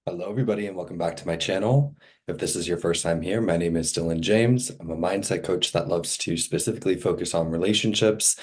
Hello, everybody, and welcome back to my channel. If this is your first time here, my name is Dylan James. I'm a mindset coach that loves to specifically focus on relationships.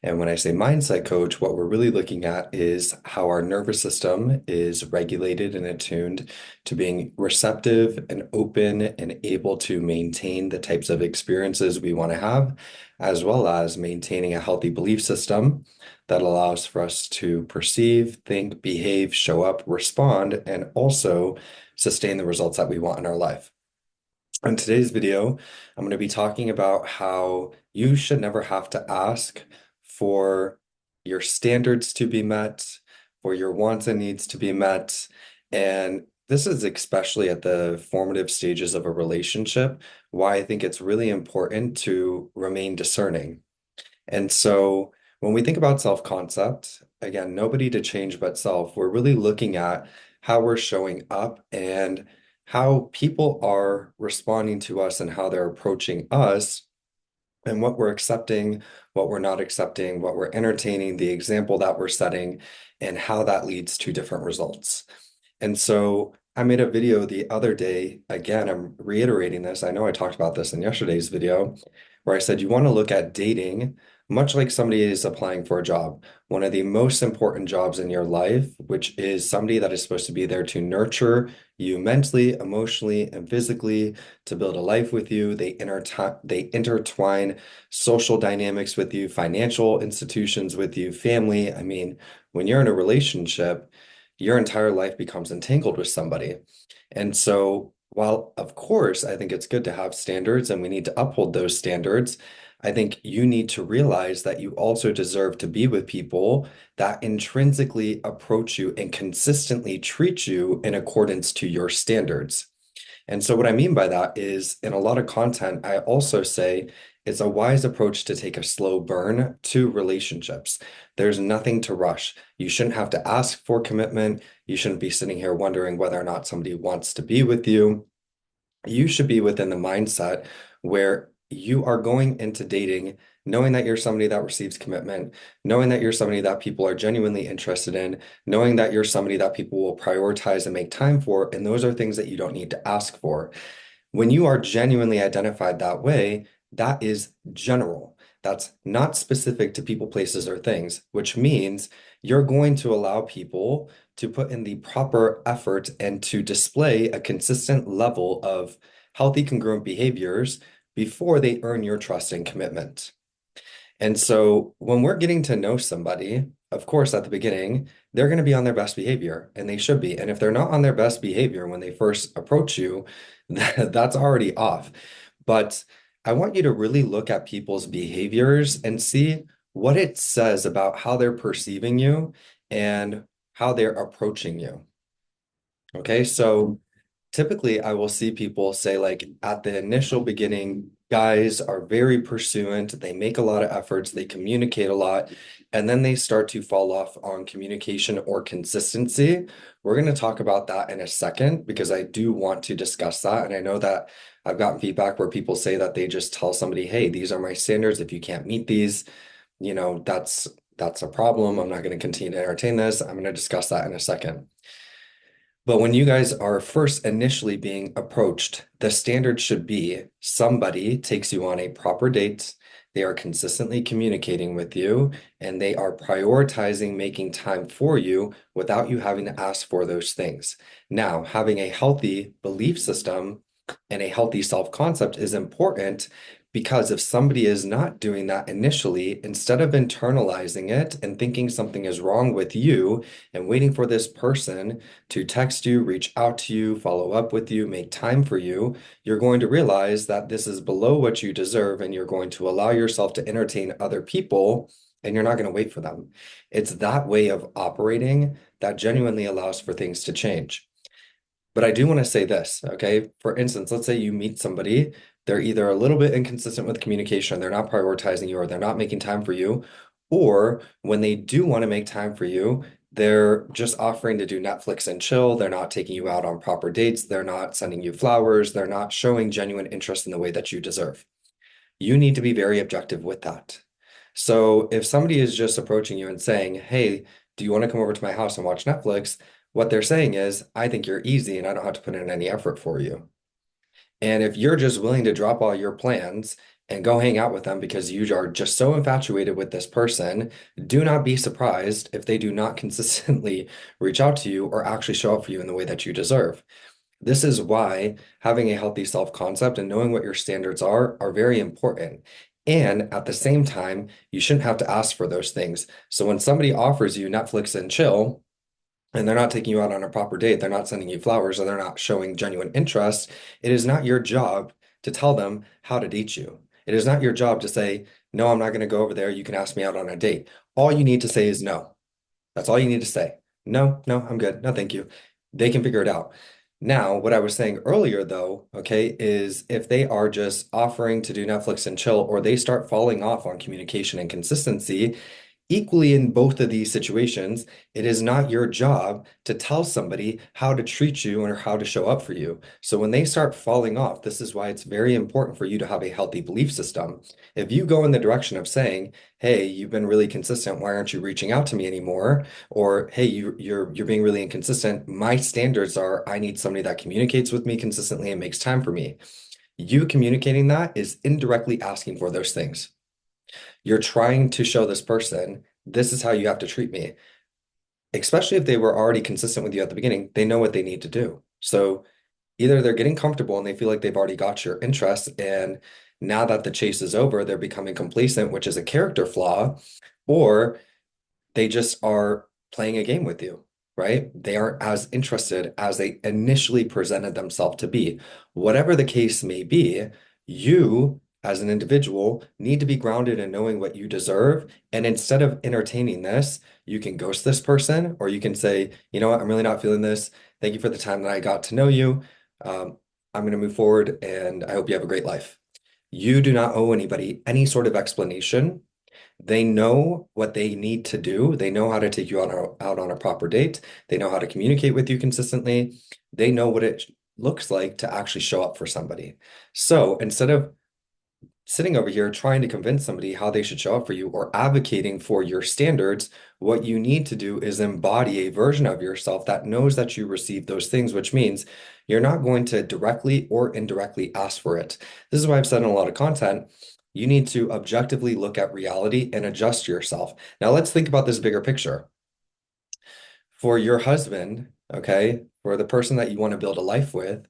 And when I say mindset coach, what we're really looking at is how our nervous system is regulated and attuned to being receptive and open and able to maintain the types of experiences we want to have, as well as maintaining a healthy belief system that allows for us to perceive, think, behave, show up, respond, and also sustain the results that we want in our life. In today's video, I'm going to be talking about how you should never have to ask for your standards to be met, for your wants and needs to be met. And this is especially at the formative stages of a relationship, why I think it's really important to remain discerning. And so when we think about self-concept, again, nobody to change but self, we're really looking at how we're showing up and how people are responding to us and how they're approaching us and what we're accepting, what we're not accepting, what we're entertaining, the example that we're setting, and how that leads to different results. And so I made a video the other day. Again, I'm reiterating this. I know I talked about this in yesterday's video, where I said you want to look at dating much like somebody is applying for a job. One of the most important jobs in your life, which is somebody that is supposed to be there to nurture you mentally, emotionally, and physically, to build a life with you. They intertwine social dynamics with you, financial institutions with you, family. I mean, when you're in a relationship, your entire life becomes entangled with somebody. And so, while of course I think it's good to have standards and we need to uphold those standards, I think you need to realize that you also deserve to be with people that intrinsically approach you and consistently treat you in accordance to your standards. And so, what I mean by that is in a lot of content, I also say it's a wise approach to take a slow burn to relationships. There's nothing to rush. You shouldn't have to ask for commitment. You shouldn't be sitting here wondering whether or not somebody wants to be with you. You should be within the mindset where you are going into dating knowing that you're somebody that receives commitment, knowing that you're somebody that people are genuinely interested in, knowing that you're somebody that people will prioritize and make time for, and those are things that you don't need to ask for. When you are genuinely identified that way, that is general. That's not specific to people, places, or things, which means you're going to allow people to put in the proper effort and to display a consistent level of healthy, congruent behaviors before they earn your trust and commitment. And so when we're getting to know somebody, of course, at the beginning, they're going to be on their best behavior, and they should be. And if they're not on their best behavior when they first approach you, that's already off. But I want you to really look at people's behaviors and see what it says about how they're perceiving you and how they're approaching you. Okay, so typically I will see people say, like, at the initial beginning, guys are very pursuant, they make a lot of efforts, they communicate a lot, and then they start to fall off on communication or consistency. We're going to talk about that in a second because I do want to discuss that. And I know that I've gotten feedback where people say that they just tell somebody, hey, these are my standards. If you can't meet these, that's a problem. I'm not going to continue to entertain this. I'm going to discuss that in a second. But when you guys are first initially being approached, the standard should be somebody takes you on a proper date, they are consistently communicating with you, and they are prioritizing making time for you without you having to ask for those things. Now, having a healthy belief system and a healthy self-concept is important because if somebody is not doing that initially, instead of internalizing it and thinking something is wrong with you and waiting for this person to text you, reach out to you, follow up with you, make time for you, you're going to realize that this is below what you deserve and you're going to allow yourself to entertain other people and you're not going to wait for them. It's that way of operating that genuinely allows for things to change. But I do want to say this, okay? For instance, let's say you meet somebody, they're either a little bit inconsistent with communication, they're not prioritizing you, or they're not making time for you, or when they do want to make time for you, they're just offering to do Netflix and chill. They're not taking you out on proper dates. They're not sending you flowers. They're not showing genuine interest in the way that you deserve. You need to be very objective with that. So if somebody is just approaching you and saying, hey, do you want to come over to my house and watch Netflix? What they're saying is, I think you're easy and I don't have to put in any effort for you. And if you're just willing to drop all your plans and go hang out with them because you are just so infatuated with this person, do not be surprised if they do not consistently reach out to you or actually show up for you in the way that you deserve. This is why having a healthy self-concept and knowing what your standards are very important. And at the same time, you shouldn't have to ask for those things. So when somebody offers you Netflix and chill, and they're not taking you out on a proper date, they're not sending you flowers, or they're not showing genuine interest, it is not your job to tell them how to date you. It is not your job to say, no, I'm not going to go over there. You can ask me out on a date. All you need to say is no. That's all you need to say. No, no, I'm good. No, thank you. They can figure it out. Now, what I was saying earlier, though, okay, is if they are just offering to do Netflix and chill, or they start falling off on communication and consistency, equally in both of these situations, it is not your job to tell somebody how to treat you or how to show up for you. So when they start falling off, this is why it's very important for you to have a healthy belief system. If you go in the direction of saying, "Hey, you've been really consistent. Why aren't you reaching out to me anymore?" Or, "Hey, you're being really inconsistent. My standards are I need somebody that communicates with me consistently and makes time for me." You communicating that is indirectly asking for those things. You're trying to show this person, this is how you have to treat me. Especially if they were already consistent with you at the beginning, they know what they need to do. So either they're getting comfortable and they feel like they've already got your interest, and now that the chase is over, they're becoming complacent, which is a character flaw, or they just are playing a game with you, right? They aren't as interested as they initially presented themselves to be. Whatever the case may be, you as an individual need to be grounded in knowing what you deserve. And instead of entertaining this, you can ghost this person, or you can say, you know what, I'm really not feeling this. Thank you for the time that I got to know you. I'm going to move forward and I hope you have a great life. You do not owe anybody any sort of explanation. They know what they need to do. They know how to take you out on a proper date. They know how to communicate with you consistently. They know what it looks like to actually show up for somebody. So instead of sitting over here trying to convince somebody how they should show up for you or advocating for your standards, what you need to do is embody a version of yourself that knows that you receive those things, which means you're not going to directly or indirectly ask for it. This is why I've said in a lot of content, you need to objectively look at reality and adjust yourself. Now, let's think about this bigger picture. For your husband, okay, for the person that you want to build a life with,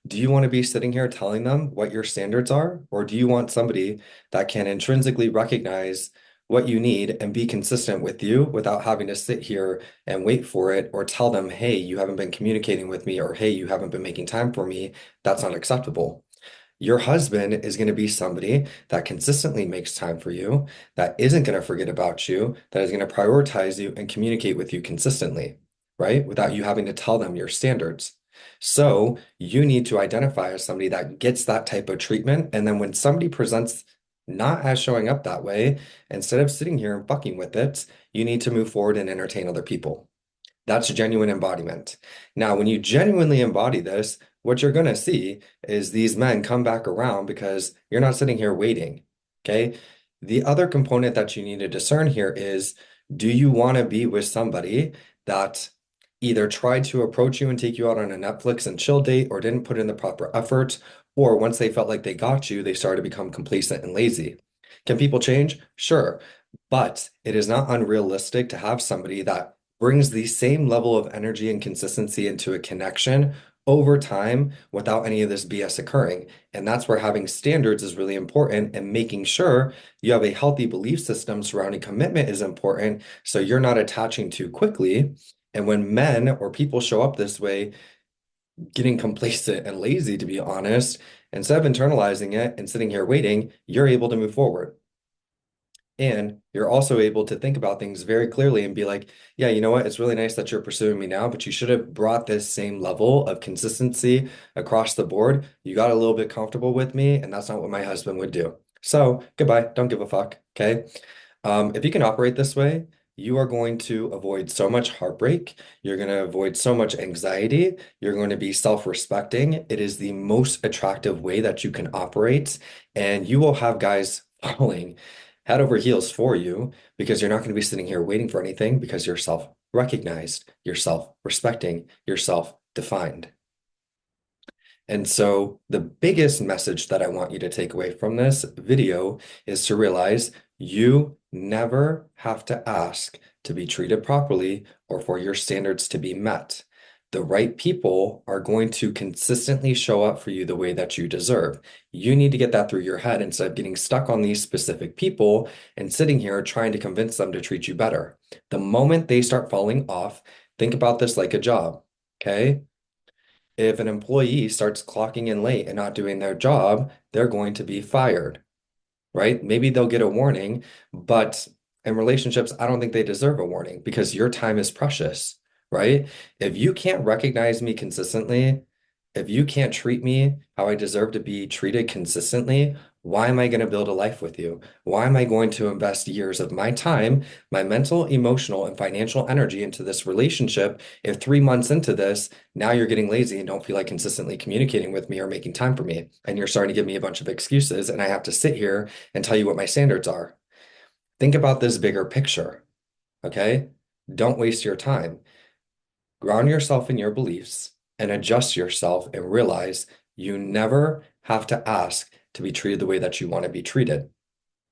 do you want to be sitting here telling them what your standards are? Or do you want somebody that can intrinsically recognize what you need and be consistent with you without having to sit here and wait for it or tell them, hey, you haven't been communicating with me, or hey, you haven't been making time for me? That's not acceptable. Your husband is going to be somebody that consistently makes time for you, that isn't going to forget about you, that is going to prioritize you and communicate with you consistently, right? Without you having to tell them your standards. So you need to identify as somebody that gets that type of treatment. And then when somebody presents not as showing up that way, instead of sitting here and fucking with it, you need to move forward and entertain other people. That's genuine embodiment. Now, when you genuinely embody this, what you're going to see is these men come back around because you're not sitting here waiting. Okay. The other component that you need to discern here is, do you want to be with somebody that either tried to approach you and take you out on a Netflix and chill date or didn't put in the proper effort, or once they felt like they got you, they started to become complacent and lazy? Can people change? Sure. But it is not unrealistic to have somebody that brings the same level of energy and consistency into a connection over time without any of this BS occurring. And that's where having standards is really important, and making sure you have a healthy belief system surrounding commitment is important. So you're not attaching too quickly. And when men or people show up this way, getting complacent and lazy, to be honest, instead of internalizing it and sitting here waiting, you're able to move forward. And you're also able to think about things very clearly and be like, yeah, you know what? It's really nice that you're pursuing me now, but you should have brought this same level of consistency across the board. You got a little bit comfortable with me, and that's not what my husband would do. So goodbye. Don't give a fuck. Okay. If you can operate this way, you are going to avoid so much heartbreak. You're going to avoid so much anxiety. You're going to be self-respecting. It is the most attractive way that you can operate, and you will have guys falling head over heels for you because you're not going to be sitting here waiting for anything because you're self self-recognized, you're self-respecting, you're self-defined. And so the biggest message that I want you to take away from this video is to realize you never have to ask to be treated properly or for your standards to be met. The right people are going to consistently show up for you the way that you deserve. You need to get that through your head instead of getting stuck on these specific people and sitting here trying to convince them to treat you better. The moment they start falling off, think about this like a job, okay? If an employee starts clocking in late and not doing their job, they're going to be fired, right? Maybe they'll get a warning, but in relationships, I don't think they deserve a warning because your time is precious, right? If you can't recognize me consistently, if you can't treat me how I deserve to be treated consistently, why am I going to build a life with you? Why am I going to invest years of my time, my mental, emotional, and financial energy into this relationship if 3 months into this, now you're getting lazy and don't feel like consistently communicating with me or making time for me, and you're starting to give me a bunch of excuses, and I have to sit here and tell you what my standards are? Think about this bigger picture, okay? Don't waste your time. Ground yourself in your beliefs and adjust yourself and realize you never have to ask to be treated the way that you want to be treated.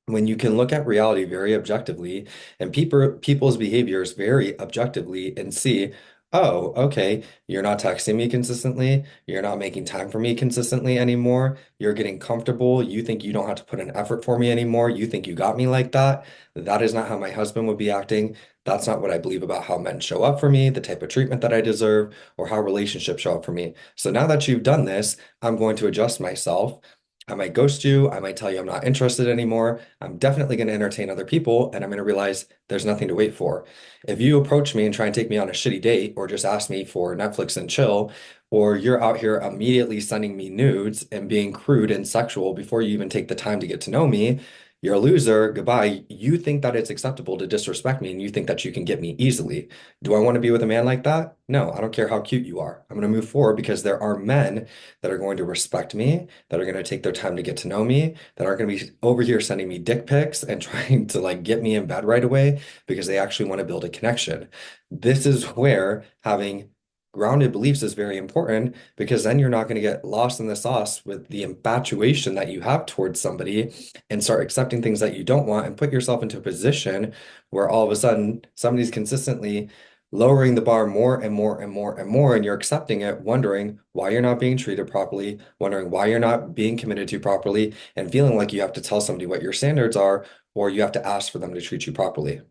When you can look at reality very objectively and people's behaviors very objectively and see, oh, okay, you're not texting me consistently, you're not making time for me consistently anymore, you're getting comfortable, you think you don't have to put an effort for me anymore, you think you got me like that. That is not how my husband would be acting. That's not what I believe about how men show up for me, the type of treatment that I deserve, or how relationships show up for me. So now that you've done this, I'm going to adjust myself. I might ghost you. I might tell you I'm not interested anymore. I'm definitely going to entertain other people, and I'm going to realize there's nothing to wait for. If you approach me and try and take me on a shitty date or just ask me for Netflix and chill, or you're out here immediately sending me nudes and being crude and sexual before you even take the time to get to know me, you're a loser. Goodbye. You think that it's acceptable to disrespect me and you think that you can get me easily. Do I want to be with a man like that? No, I don't care how cute you are. I'm going to move forward because there are men that are going to respect me, that are going to take their time to get to know me, that aren't going to be over here sending me dick pics and trying to like get me in bed right away because they actually want to build a connection. This is where having grounded beliefs is very important because then you're not going to get lost in the sauce with the infatuation that you have towards somebody and start accepting things that you don't want and put yourself into a position where all of a sudden somebody's consistently lowering the bar more and more and more and more, and you're accepting it, wondering why you're not being treated properly, wondering why you're not being committed to properly, and feeling like you have to tell somebody what your standards are, or you have to ask for them to treat you properly.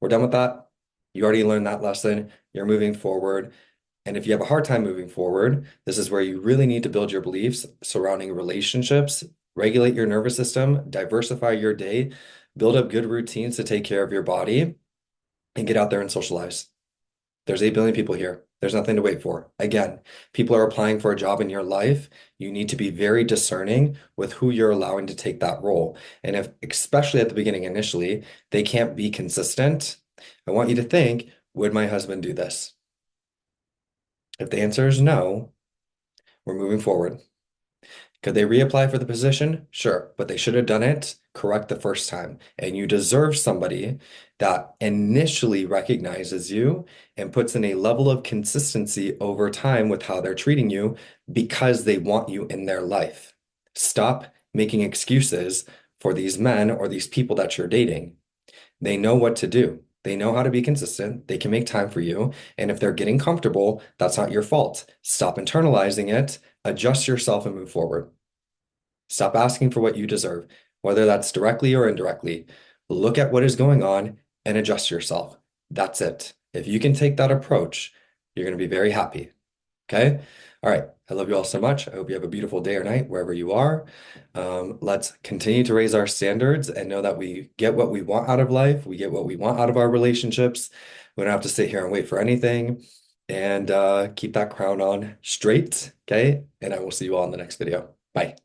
We're done with that. You already learned that lesson. You're moving forward. And if you have a hard time moving forward, this is where you really need to build your beliefs surrounding relationships, regulate your nervous system, diversify your day, build up good routines to take care of your body, and get out there and socialize. There's 8 billion people here. There's nothing to wait for. Again, people are applying for a job in your life. You need to be very discerning with who you're allowing to take that role. And if, especially at the beginning, initially, they can't be consistent, I want you to think, would my husband do this? If the answer is no, we're moving forward. Could they reapply for the position? Sure, but they should have done it correct the first time. And you deserve somebody that initially recognizes you and puts in a level of consistency over time with how they're treating you because they want you in their life. Stop making excuses for these men or these people that you're dating. They know what to do. They know how to be consistent. They can make time for you. And if they're getting comfortable, that's not your fault. Stop internalizing it, adjust yourself, and move forward. Stop asking for what you deserve, whether that's directly or indirectly. Look at what is going on and adjust yourself. That's it. If you can take that approach, you're going to be very happy. Okay? All right. I love you all so much. I hope you have a beautiful day or night wherever you are. Let's continue to raise our standards and know that we get what we want out of life. We get what we want out of our relationships. We don't have to sit here and wait for anything. And keep that crown on straight. Okay? And I will see you all in the next video. Bye.